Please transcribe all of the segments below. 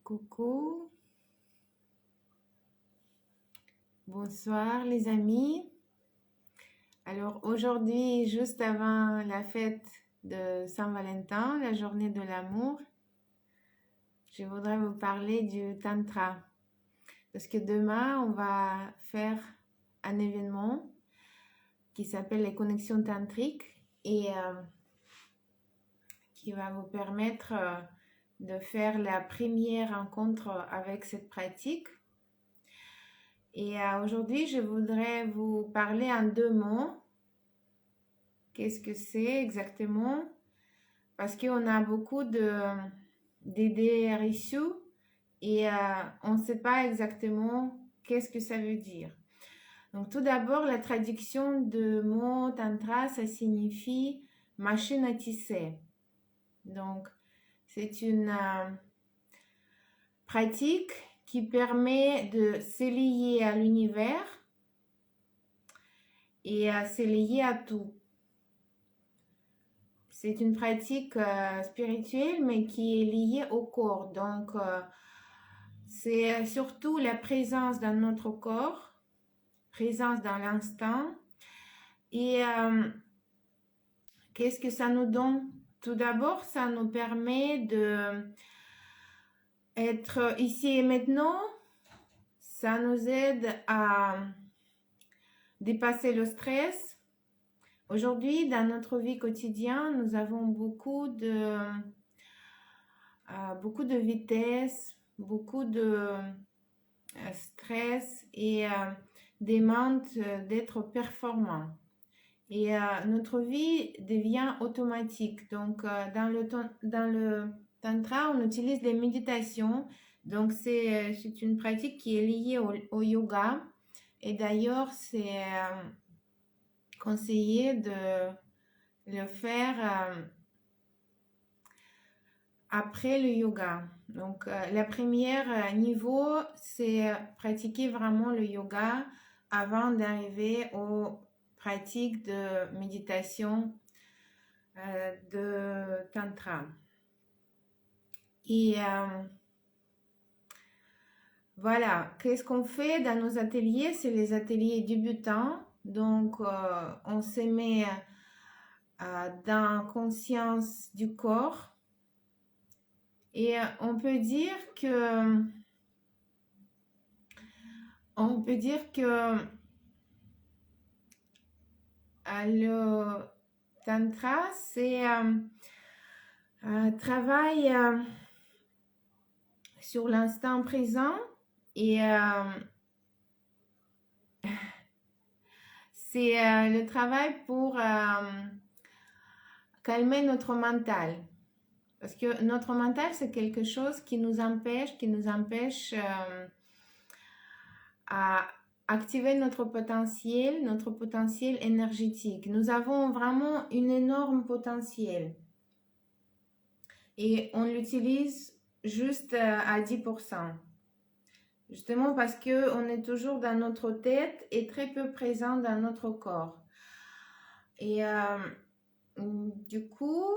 Coucou, bonsoir les amis. Alors aujourd'hui, juste avant la fête de Saint-Valentin, la journée de l'amour, je voudrais vous parler du Tantra. Parce que demain, on va faire un événement qui s'appelle les connexions tantriques et qui va vous permettre de faire la première rencontre avec cette pratique. Et aujourd'hui, je voudrais vous parler en 2 mots. Qu'est-ce que c'est exactement? Parce qu'on a beaucoup d'idées reçues et on ne sait pas exactement qu'est-ce que ça veut dire. Donc tout d'abord, la traduction de mot tantra, ça signifie machine à tisser. Donc c'est une pratique qui permet de se lier à l'univers et à se lier à tout. C'est une pratique spirituelle, mais qui est liée au corps. Donc, c'est surtout la présence dans notre corps, présence dans l'instant. Et qu'est-ce que ça nous donne? Tout d'abord, ça nous permet d'être ici et maintenant. Ça nous aide à dépasser le stress. Aujourd'hui, dans notre vie quotidienne, nous avons beaucoup de vitesse, beaucoup de stress et demande d'être performant. Et notre vie devient automatique. Donc, dans le tantra, on utilise les méditations. Donc, c'est une pratique qui est liée au yoga. Et d'ailleurs, c'est conseillé de le faire après le yoga. Donc, la première niveau, c'est pratiquer vraiment le yoga avant d'arriver aux pratiques de méditation de tantra. Et voilà, qu'est-ce qu'on fait dans nos ateliers? C'est les ateliers débutants. Donc, on se met dans conscience du corps. Et on peut dire que le tantra, c'est un travail sur l'instant présent et c'est le travail pour calmer notre mental. Parce que notre mental, c'est quelque chose qui nous empêche à activer notre potentiel énergétique. Nous avons vraiment un énorme potentiel et on l'utilise juste à 10%. Justement parce qu'on est toujours dans notre tête et très peu présent dans notre corps. Et du coup,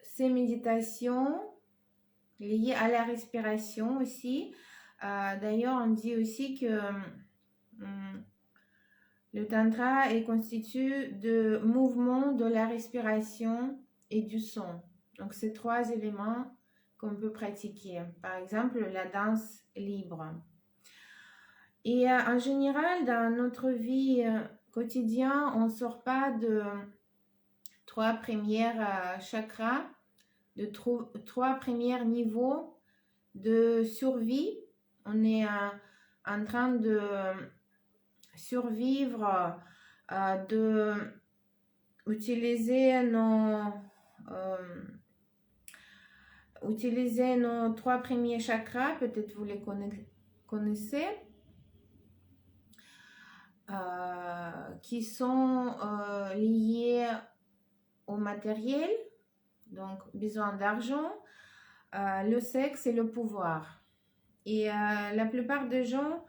ces méditations liées à la respiration aussi, d'ailleurs, on dit aussi que le tantra est constitué de mouvements de la respiration et du son. Donc, c'est 3 éléments qu'on peut pratiquer. Par exemple, la danse libre. Et en général, dans notre vie quotidienne, on ne sort pas de 3 premières chakras, de 3 premiers niveaux de survie. On est en train de survivre, de utiliser nos 3 premiers chakras, peut-être vous les connaissez, qui sont liés au matériel, donc besoin d'argent, le sexe et le pouvoir. Et la plupart des gens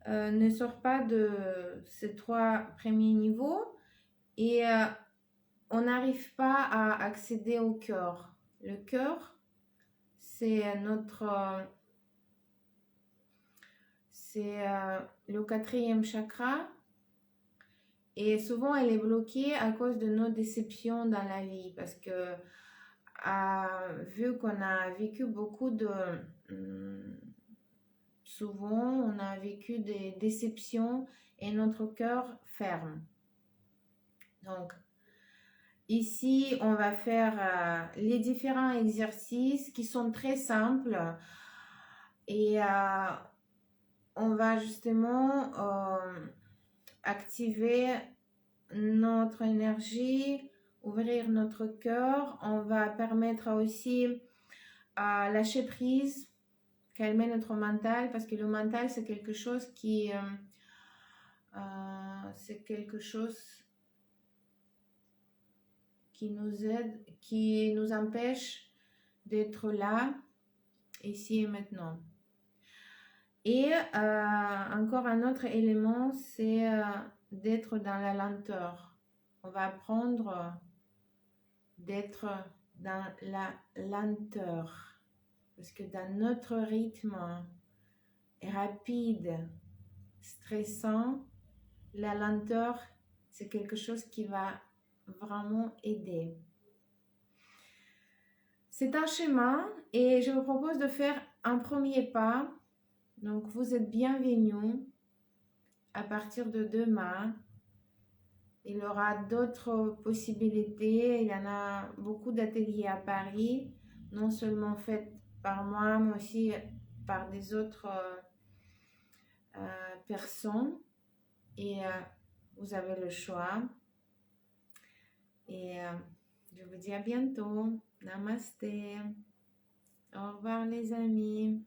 ne sort pas de ces 3 premiers niveaux et on n'arrive pas à accéder au cœur. Le cœur, c'est le 4e chakra et souvent elle est bloquée à cause de nos déceptions dans la vie parce que vu qu'on a vécu beaucoup de... souvent, on a vécu des déceptions et notre cœur ferme. Donc, ici, on va faire les différents exercices qui sont très simples et on va justement activer notre énergie, ouvrir notre cœur. On va permettre aussi à lâcher prise, calmer notre mental, parce que le mental, c'est quelque chose qui nous aide, qui nous empêche d'être là, ici et maintenant. Et encore un autre élément, c'est d'être dans la lenteur. On va apprendre d'être dans la lenteur. Parce que dans notre rythme rapide, stressant, la lenteur, c'est quelque chose qui va vraiment aider. C'est un chemin et je vous propose de faire un premier pas. Donc, vous êtes bienvenus à partir de demain. Il y aura d'autres possibilités. Il y en a beaucoup d'ateliers à Paris, non seulement faits par moi, mais aussi par des autres personnes. Et vous avez le choix. Et je vous dis à bientôt. Namasté. Au revoir les amis.